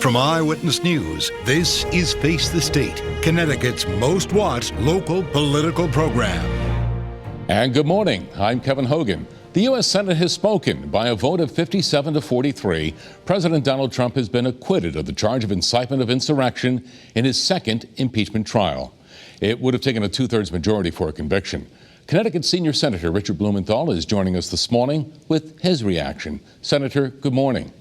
From Eyewitness News, this is Face the State, Connecticut's most watched local political program. And good morning. I'm Kevin Hogan. The U.S. Senate has spoken. By a vote of 57 to 43, President Donald Trump has been acquitted of the charge of incitement of insurrection in his second impeachment trial. It would have taken a two-thirds majority for a conviction. Connecticut Senior Senator Richard Blumenthal is joining us this morning with his reaction. Senator, good morning.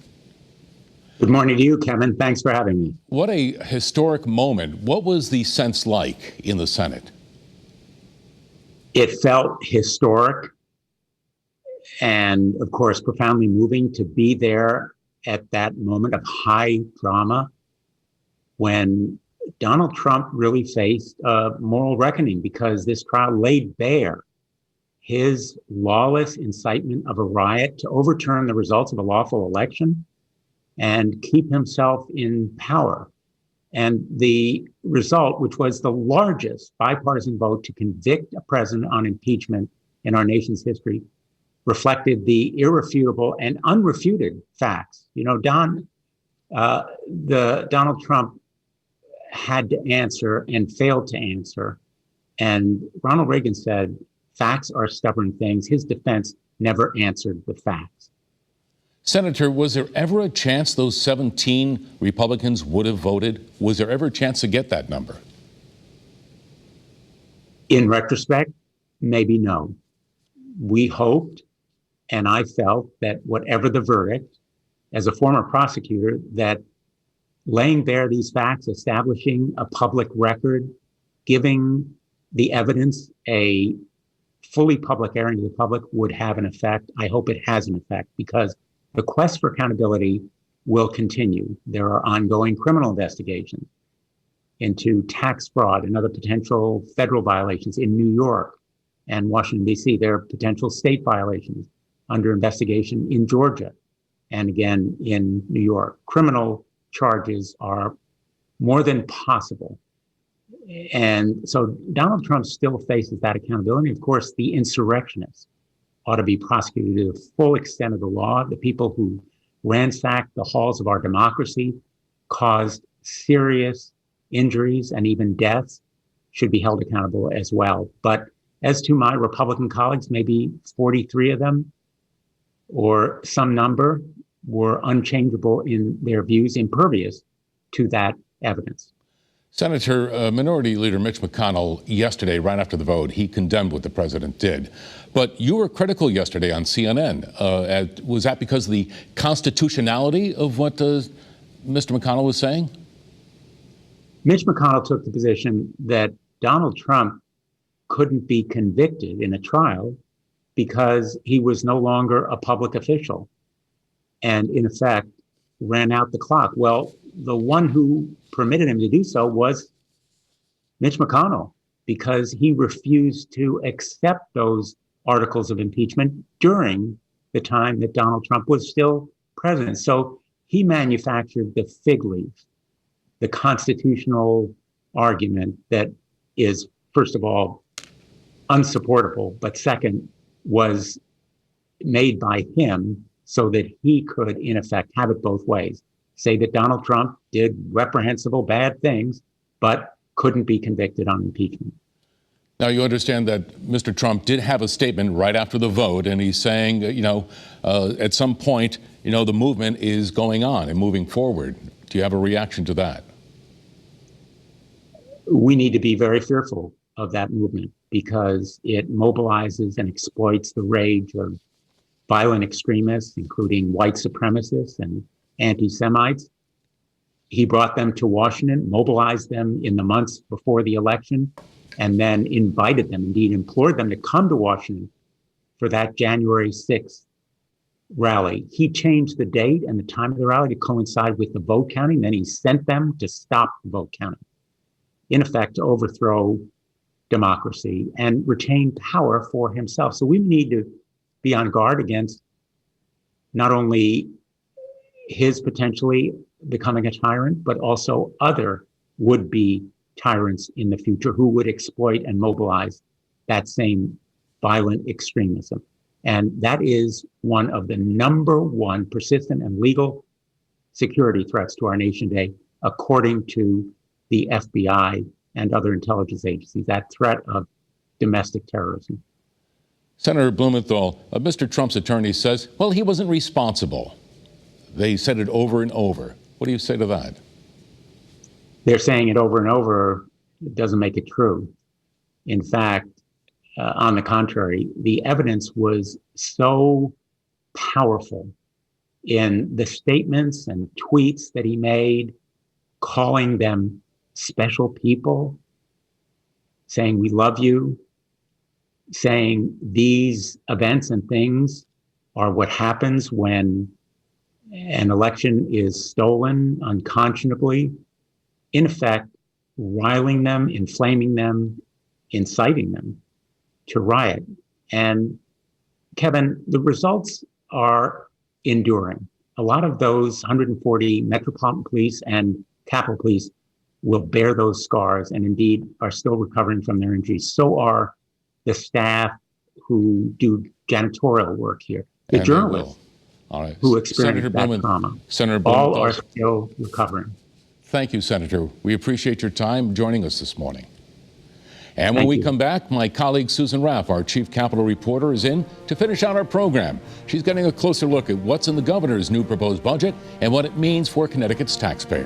Good morning to you, Kevin. Thanks for having me. What a historic moment. What was the sense like in the Senate? It felt historic and, of course, profoundly moving to be there at that moment of high drama when Donald Trump really faced a moral reckoning, because this trial laid bare his lawless incitement of a riot to overturn the results of a lawful election and keep himself in power. And the result, which was the largest bipartisan vote to convict a president on impeachment in our nation's history, reflected the irrefutable and unrefuted facts. You know, Donald Trump had to answer and failed to answer. And Ronald Reagan said, facts are stubborn things. His defense never answered the facts. Senator, was there ever a chance those 17 Republicans would have voted? Was there ever a chance to get that number? In retrospect, maybe no. We hoped, and I felt that whatever the verdict, as a former prosecutor, that laying bare these facts, establishing a public record, giving the evidence a fully public airing to the public would have an effect. I hope it has an effect, because the quest for accountability will continue. There are ongoing criminal investigations into tax fraud and other potential federal violations in New York and Washington, D.C. There are potential state violations under investigation in Georgia and again in New York. Criminal charges are more than possible. And so Donald Trump still faces that accountability. Of course, the insurrectionists ought to be prosecuted to the full extent of the law. The people who ransacked the halls of our democracy, caused serious injuries and even deaths, should be held accountable as well. But as to my Republican colleagues, maybe 43 of them or some number were unchangeable in their views, impervious to that evidence. Senator, Minority Leader Mitch McConnell, yesterday, right after the vote, he condemned what the president did. But you were critical yesterday on CNN. Was that because of the constitutionality of what Mr. McConnell was saying? Mitch McConnell took the position that Donald Trump couldn't be convicted in a trial because he was no longer a public official and, in effect, ran out the clock. Well, the one who permitted him to do so was Mitch McConnell, because he refused to accept those articles of impeachment during the time that Donald Trump was still president. So he manufactured the fig leaf, the constitutional argument that is, first of all, unsupportable, but second, was made by him so that he could, in effect, have it both ways. Say that Donald Trump did reprehensible bad things, but couldn't be convicted on impeachment. Now, you understand that Mr. Trump did have a statement right after the vote, and he's saying, at some point, the movement is going on and moving forward. Do you have a reaction to that? We need to be very fearful of that movement because it mobilizes and exploits the rage of violent extremists, including white supremacists and anti-Semites. He brought them to Washington, mobilized them in the months before the election, and then invited them, indeed implored them to come to Washington for that January 6th rally. He changed the date and the time of the rally to coincide with the vote counting. Then he sent them to stop the vote counting, in effect, to overthrow democracy and retain power for himself. So we need to be on guard against not only his potentially becoming a tyrant, but also other would-be tyrants in the future who would exploit and mobilize that same violent extremism. And that is one of the number one persistent and legal security threats to our nation today, according to the FBI and other intelligence agencies, that threat of domestic terrorism. Senator Blumenthal, Mr. Trump's attorney says, well, he wasn't responsible. They said it over and over. What do you say to that? They're saying it over and over. It doesn't make it true. In fact, on the contrary, the evidence was so powerful in the statements and tweets that he made, calling them special people, saying, we love you, saying these events and things are what happens when an election is stolen unconscionably, in effect, riling them, inflaming them, inciting them to riot. And Kevin, the results are enduring. A lot of those 140 Metropolitan Police and Capitol Police will bear those scars and indeed are still recovering from their injuries. So are the staff who do janitorial work here, the journalists who experience that trauma. Senator all are still recovering. Thank you, Senator. We appreciate your time joining us this morning. And when we come back, my colleague Susan Raff, our chief Capitol reporter, is in to finish out our program. She's getting a closer look at what's in the governor's new proposed budget and what it means for Connecticut's taxpayers.